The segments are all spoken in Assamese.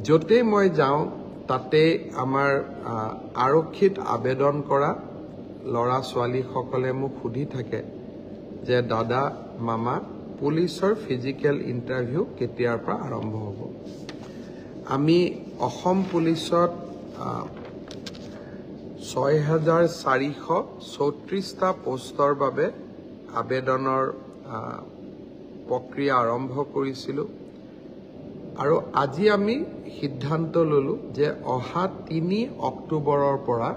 য'তে মই যাওঁ তাতে আমাৰ আৰক্ষীত আবেদন কৰা ল'ৰা ছোৱালীসকলে মোক সুধি থাকে যে দাদা মামা পুলিচৰ ফিজিকেল ইণ্টাৰভিউ কেতিয়াৰ পৰা আৰম্ভ হ'ব। আমি অসম পুলিচত ৬,৪৩৪টা পোষ্টৰ বাবে আবেদনৰ প্ৰক্ৰিয়া আৰম্ভ কৰিছিলোঁ আৰু আজি আমি সিদ্ধান্ত ললোঁ যে অহা ৩ অক্টোবৰৰ পৰা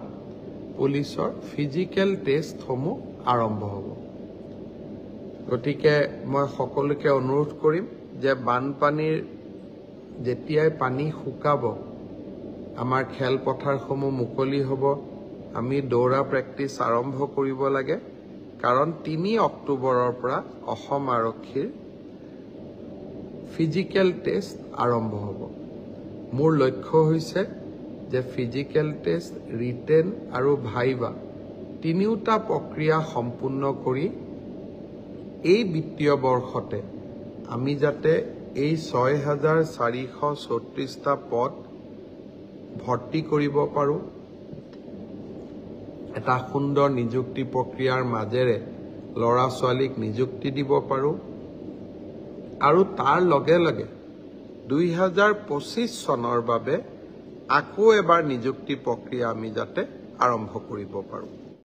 পুলিচৰ ফিজিকেল টেষ্টসমূহ আৰম্ভ হ'ব। গতিকে মই সকলোকে অনুৰোধ কৰিম যে বানপানীৰ যেতিয়াই পানী শুকাব আমাৰ খেলপথাৰসমূহ মুকলি হ'ব, আমি দৌৰা প্ৰেক্টিছ আৰম্ভ কৰিব লাগে, কাৰণ ৩ অক্টোবৰৰ পৰা অসম আৰক্ষীৰ ফিজিকেল টেষ্ট আৰম্ভ হ'ব। মোৰ লক্ষ্য হৈছে যে ফিজিকেল টেষ্ট, ৰিটেন আৰু ভাইবা তিনিওটা প্ৰক্ৰিয়া সম্পূৰ্ণ কৰি এই বিত্তীয় বৰ্ষতে আমি যাতে এই ৬,৪৩৪টা পদ ভৰ্তি কৰিব পাৰোঁ, এটা সুন্দৰ নিযুক্তি প্ৰক্ৰিয়াৰ মাজেৰে ল'ৰা ছোৱালীক নিযুক্তি দিব পাৰোঁ আৰু তাৰ লগে লগে ২০২৫ চনৰ বাবে আকৌ এবাৰ নিযুক্তি প্ৰক্ৰিয়া আমি যাতে আৰম্ভ কৰিব পাৰোঁ।